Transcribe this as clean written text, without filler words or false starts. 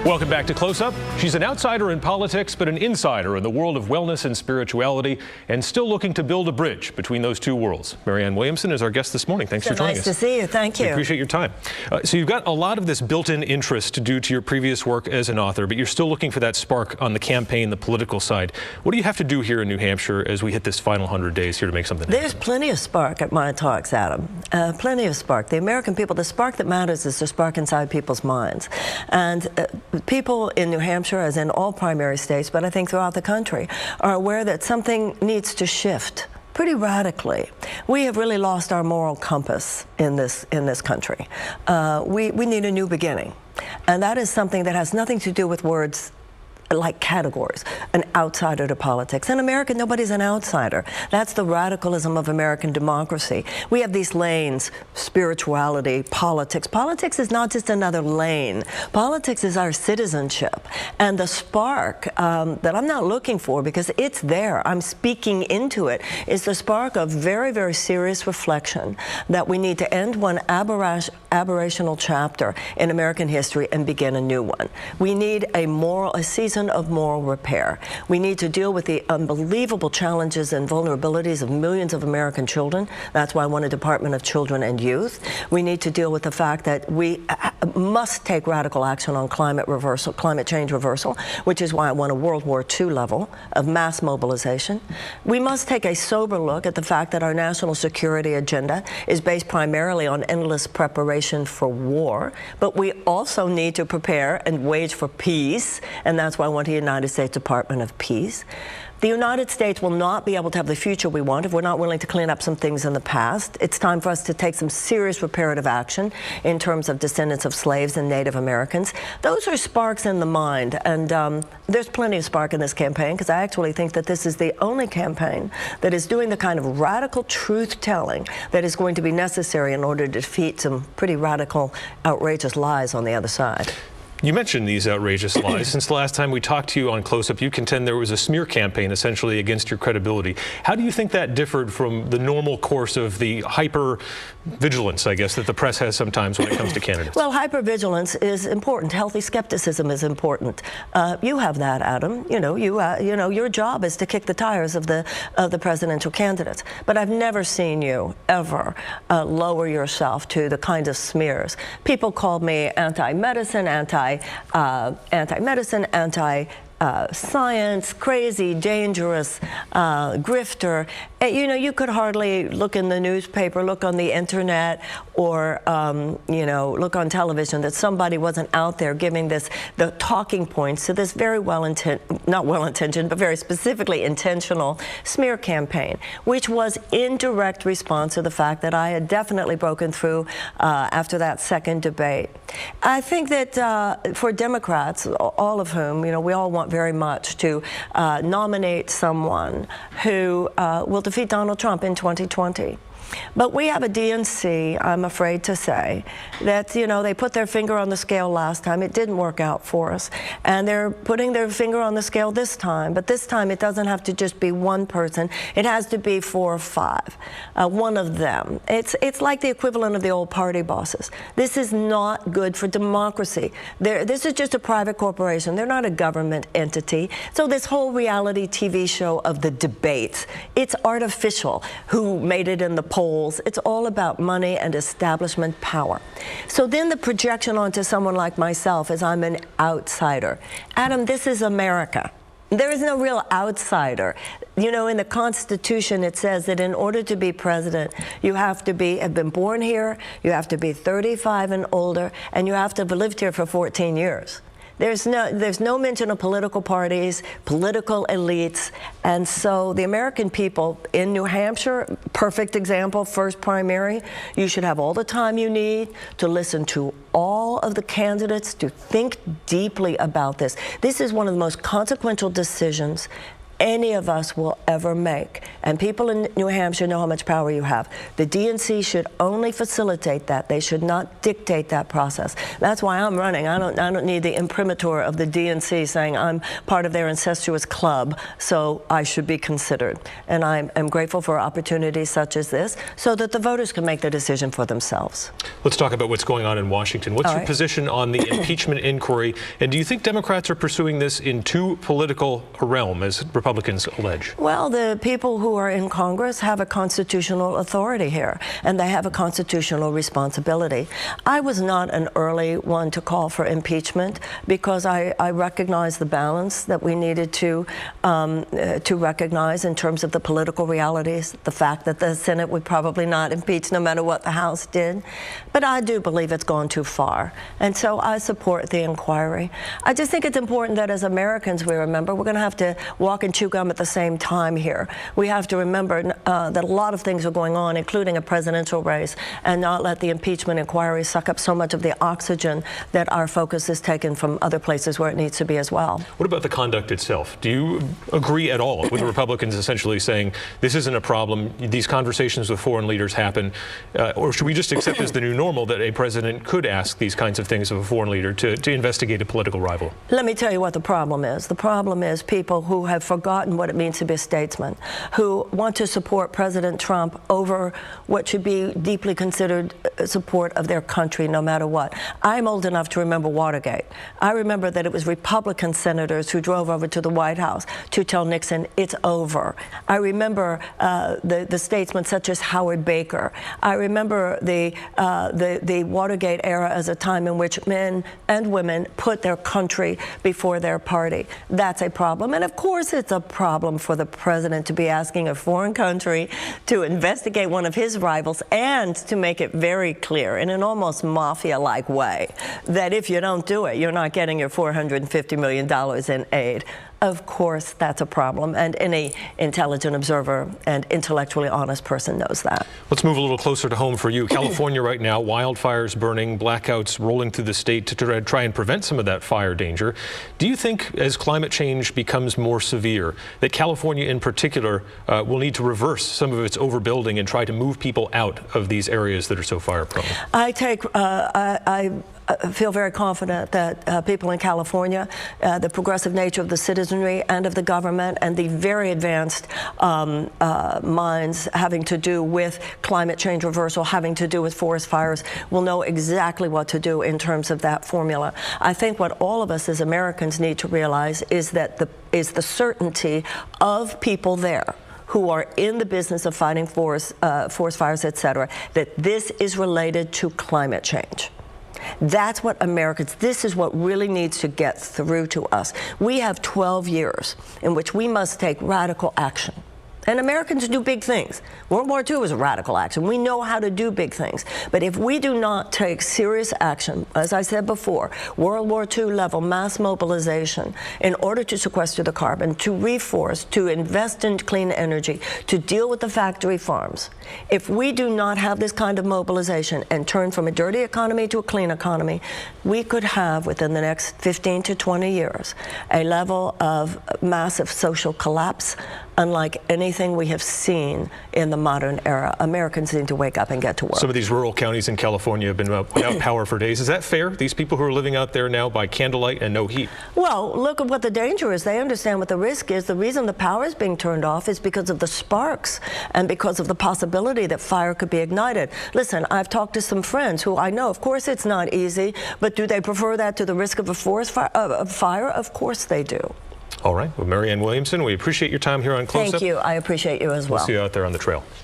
Welcome back to Close Up. She's an outsider in politics, but an insider in the world of wellness and spirituality, and still looking to build a bridge between those two worlds. Marianne Williamson is our guest this morning. Thanks for joining us. Nice to see you. Thank you. We appreciate your time. So you've got a lot of this built-in interest due to your previous work as an author, but you're still looking for that spark on the campaign, the political side. What do you have to do here in New Hampshire as we hit this final 100 days here to make something happen? There's plenty of spark at my talks, Adam. Plenty of spark. The American people, the spark that matters is the spark inside people's minds. And people in New Hampshire, as in all primary states, but I think throughout the country, are aware that something needs to shift pretty radically. We have really lost our moral compass in this country. We need a new beginning. And that is something that has nothing to do with words like categories, an outsider to politics. In America, nobody's an outsider. That's the radicalism of American democracy. We have these lanes: spirituality, politics. Politics is not just another lane. Politics is our citizenship. And the spark that I'm not looking for, because it's there, I'm speaking into it, is the spark of very, very serious reflection that we need to end one aberrational chapter in American history and begin a new one. We need a season of moral repair. We need to deal with the unbelievable challenges and vulnerabilities of millions of American children. That's why I want a Department of Children and Youth. We need to deal with the fact that we must take radical action on climate change reversal, which is why I want a World War II level of mass mobilization. We must take a sober look at the fact that our national security agenda is based primarily on endless preparation for war, but we also need to prepare and wage for peace, and that's why I want a United States Department of Peace. The United States will not be able to have the future we want if we're not willing to clean up some things in the past. It's time for us to take some serious reparative action in terms of descendants of slaves and Native Americans. Those are sparks in the mind, and there's plenty of spark in this campaign, because I actually think that this is the only campaign that is doing the kind of radical truth-telling that is going to be necessary in order to defeat some pretty radical, outrageous lies on the other side. You mentioned these outrageous lies. Since the last time we talked to you on Close Up, you contend there was a smear campaign essentially against your credibility. How do you think that differed from the normal course of the hyper-vigilance, I guess, that the press has sometimes when it comes to candidates? Well, hyper-vigilance is important. Healthy skepticism is important. You have that, Adam. You know, your job is to kick the tires of the presidential candidates. But I've never seen you ever lower yourself to the kind of smears. People called me anti-medicine, anti-medicine, anti-science, crazy, dangerous, grifter. You know, you could hardly look in the newspaper, look on the internet, or you know, look on television that somebody wasn't out there giving the talking points to this very not well-intentioned, but very specifically intentional smear campaign, which was in direct response to the fact that I had definitely broken through after that second debate. I think that for Democrats, all of whom, you know, we all want very much to nominate someone who will defeat Donald Trump in 2020. But we have a DNC, I'm afraid to say, that, you know, they put their finger on the scale last time. It didn't work out for us. And they're putting their finger on the scale this time. But this time it doesn't have to just be one person. It has to be 4 or 5, one of them. It's like the equivalent of the old party bosses. This is not good for democracy. This is just a private corporation. They're not a government entity. So this whole reality TV show of the debates, it's artificial. Who made it in the polls? It's all about money and establishment power. So then the projection onto someone like myself is I'm an outsider. Adam, this is America. There is no real outsider. You know, in the Constitution, it says that in order to be president, you have to have been born here, you have to be 35 and older, and you have to have lived here for 14 years. There's no mention of political parties, political elites, and so the American people in New Hampshire, perfect example, first primary, you should have all the time you need to listen to all of the candidates, to think deeply about this. This is one of the most consequential decisions any of us will ever make. And people in New Hampshire know how much power you have. The DNC should only facilitate that. They should not dictate that process. That's why I'm running. I don't need the imprimatur of the DNC saying I'm part of their incestuous club, so I should be considered. And I'm grateful for opportunities such as this so that the voters can make the decision for themselves. Let's talk about what's going on in Washington. What's your position on the impeachment inquiry? And do you think Democrats are pursuing this in too political a realm, as Republicans allege? Well, the people who are in Congress have a constitutional authority here, and they have a constitutional responsibility. I was not an early one to call for impeachment because I recognize the balance that we needed to recognize in terms of the political realities, the fact that the Senate would probably not impeach no matter what the House did. But I do believe it's gone too far, and so I support the inquiry. I just think it's important that as Americans we remember we're going to have to walk and chew gum at the same time here. We have to remember that a lot of things are going on, including a presidential race, and not let the impeachment inquiry suck up so much of the oxygen that our focus is taken from other places where it needs to be as well. What about the conduct itself? Do you agree at all with the Republicans essentially saying this isn't a problem, these conversations with foreign leaders happen, or should we just accept as the new normal that a president could ask these kinds of things of a foreign leader to investigate a political rival? Let me tell you what the problem is. The problem is people who have forgotten what it means to be a statesman, who want to support President Trump over what should be deeply considered support of their country no matter what. I'm old enough to remember Watergate. I remember that it was Republican senators who drove over to the White House to tell Nixon it's over. I remember the statesmen such as Howard Baker. I remember the Watergate era as a time in which men and women put their country before their party. That's a problem. And of course it's a problem for the president to be asking a foreign country to investigate one of his rivals and to make it very clear in an almost mafia-like way that if you don't do it, you're not getting your $450 million in aid. Of course, that's a problem, and any intelligent observer and intellectually honest person knows that. Let's move a little closer to home for you. California right now, wildfires burning, blackouts rolling through the state to try and prevent some of that fire danger. Do you think, as climate change becomes more severe, that California in particular will need to reverse some of its overbuilding and try to move people out of these areas that are so fire prone? I feel very confident that people in California, the progressive nature of the citizenry and of the government, and the very advanced minds having to do with climate change reversal, having to do with forest fires, will know exactly what to do in terms of that formula. I think what all of us as Americans need to realize is that the certainty of people there who are in the business of fighting forest fires, et cetera, that this is related to climate change. That's what Americans, this is what really needs to get through to us. We have 12 years in which we must take radical action. And Americans do big things. World War II was a radical action. We know how to do big things. But if we do not take serious action, as I said before, World War II level mass mobilization in order to sequester the carbon, to reforest, to invest in clean energy, to deal with the factory farms, if we do not have this kind of mobilization and turn from a dirty economy to a clean economy, we could have within the next 15 to 20 years a level of massive social collapse unlike anything we have seen in the modern era. Americans need to wake up and get to work. Some of these rural counties in California have been without power for days. Is that fair? These people who are living out there now by candlelight and no heat? Well, look at what the danger is. They understand what the risk is. The reason the power is being turned off is because of the sparks and because of the possibility that fire could be ignited. Listen, I've talked to some friends who I know, of course it's not easy, but do they prefer that to the risk of a forest fire? Of course they do. All right. Well, Marianne Williamson, we appreciate your time here on Close Up. Thank you. I appreciate you as well. We'll see you out there on the trail.